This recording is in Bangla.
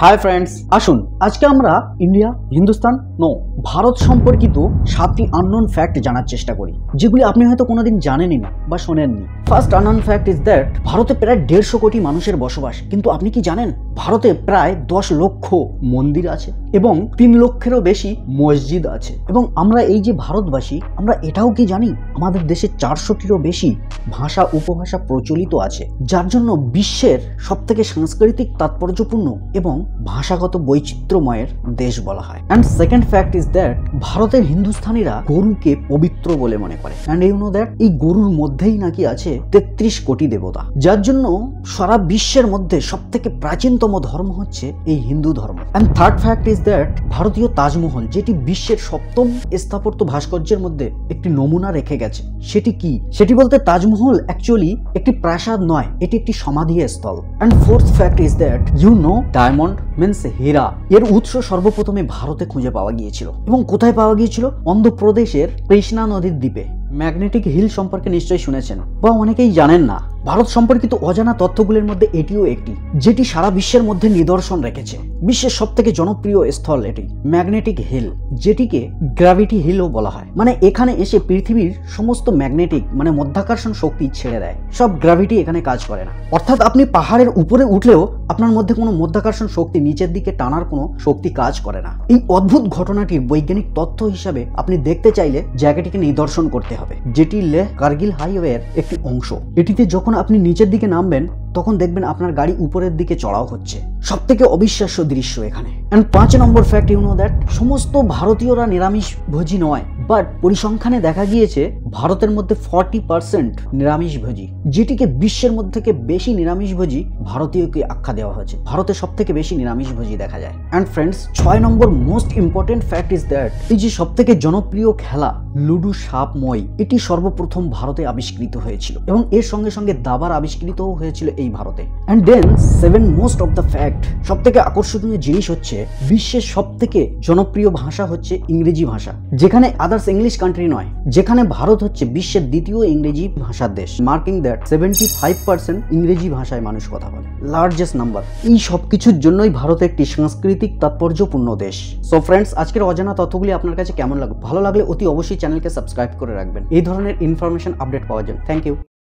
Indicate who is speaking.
Speaker 1: হাই ফ্রেন্ডস, আসুন আজকে আমরা ইন্ডিয়া, হিন্দুস্তান, ভারত সম্পর্কিত 7টি আননোন ফ্যাক্ট জানার চেষ্টা করি, যেগুলি আপনি হয়তো কোনোদিন জানেনই না বা শোনেননি। First unknown fact is that ভারতে প্রায় 150 কোটি মানুষের বসবাস, কিন্তু আপনি কি জানেন ভারতে প্রায় 10 লক্ষ মন্দির আছে এবং 3 লক্ষেরও বেশি মসজিদ আছে। এবং আমরা এই যে ভারতবাসী, আমরা এটাও কি জানি আমাদের দেশে 400টিরও বেশি ভাষা উপভাষা প্রচলিত আছে, যার জন্য বিশ্বের সবথেকে সাংস্কৃতিক তাৎপর্যপূর্ণ এবং ভাষাগত বৈচিত্র্যময়ের দেশ বলা হয়। And second fact is that ভারতের হিন্দুস্থানীরা গরুকে পবিত্র বলে মনে করে। অ্যান্ড ইউ নো দ্যাট এই গরুর মধ্যেই নাকি আছে 33 কোটি দেবতা, যার জন্য সারা বিশ্বের মধ্যে সবথেকে প্রাচীনতম ধর্ম হচ্ছে এই হিন্দু ধর্ম। And third fact is that ভারতীয় তাজমহল, যেটি বিশ্বের 7ম স্থাপত্য ভাস্কর্যের মধ্যে একটি নমুনা রেখে গেছে, সেটি কি? সেটি বলতে তাজমহল অ্যাকচুয়ালি একটি প্রাসাদ নয়, এটি একটি সমাধি স্থল। And fourth fact is that you know diamond means হীরা, এর উৎস সর্বপ্রথমে ভারতে খুঁজে পাওয়া গিয়েছিল। এবং কোথায় পাওয়া গিয়েছিল? অন্ধ্রপ্রদেশের কৃষ্ণা নদীর দ্বীপে। ম্যাগনেটিক হিল সম্পর্কে নিশ্চয়ই শুনেছেন বা অনেকেই জানেন না। ভারত সম্পর্কিত অজানা তথ্যগুলির মধ্যে এটিও একটি, যেটি সারা বিশ্বের মধ্যে নিদর্শন রেখেছে। বিশ্বের সবথেকে জনপ্রিয় স্থল এটি ম্যাগনেটিক হিল, যেটিকে গ্র্যাভিটি হিলও বলা হয়। মানে এখানে এসে পৃথিবীর সমস্ত ম্যাগনেটিক মানে মধ্যাকর্ষণ শক্তি ছেড়ে দেয়, সব গ্র্যাভিটি এখানে কাজ করে না। অর্থাৎ আপনি পাহাড়ের উপরে উঠলেও আপনার মধ্যে কোনো মধ্যাকর্ষণ শক্তি, নিচের দিকে টানার কোনো শক্তি কাজ করে না। এই অদ্ভুত ঘটনাটির বৈজ্ঞানিক তথ্য হিসাবে আপনি দেখতে চাইলে জায়গাটিকে নিদর্শন করতে হবে, যেটি লেহ কার্গিল হাইওয়ের একটি অংশ। এটিতে যখন আপনি নিচের দিকে নামবেন তখন দেখবেন আপনার গাড়ি উপরের দিকে চড়াও হচ্ছে। সবথেকে অবিশ্বাস্য দৃশ্য এখানে। এন্ড 5 নম্বর ফ্যাক্ট, ইউ নো দ্যাট সমস্ত ভারতীয়রা নিরামিষ ভোজী নয়, বাট পরিসংখ্যানে দেখা গিয়েছে ভারতের মধ্যে 40% নিরামিষ ভোজী, যেটিকে বিশ্বের মধ্যে থেকে বেশি নিরামিষ ভোজী ভারতীয়কে আখ্যা দেওয়া হয়েছে। ভারতে সব থেকে বেশি নিরামিষ ভোজী দেখা যায়। And friends, 6 number most important fact is that এই যে সব থেকে জনপ্রিয় খেলা লুডু সাপ মই, এটি সর্বপ্রথম ভারতে আবিষ্কৃত হয়েছিল এবং এর সঙ্গে সঙ্গে দাবার আবিষ্কৃতও হয়েছিল এই ভারতে। And then 7 most of the fact, সব থেকে আকর্ষণীয় জিনিস হচ্ছে বিশ্বের সব থেকে জনপ্রিয় ভাষা হচ্ছে ইংরেজি ভাষা, যেখানে আদার্স ইংলিশ কান্ট্রি নয়, যেখানে ভারত হচ্ছে বিশ্বের দ্বিতীয় ইংরেজি ভাষার দেশ। মার্কিং দ্যাট 75% ইংরেজি ভাষায় মানুষ কথা বলে, লার্জেস্ট নাম্বার। এই সব কিছুর জন্যই ভারত একটি সাংস্কৃতিক তাৎপর্যপূর্ণ দেশ। সো ফ্রেন্ডস, আজকের অজানা তথ্যগুলি আপনার কাছে কেমন লাগলো? ভালো লাগলে অতি অবশ্যই চ্যানেলকে সাবস্ক্রাইব করে রাখবেন এই ধরনের ইনফরমেশন আপডেট পাওয়ার জন্য। Thank you.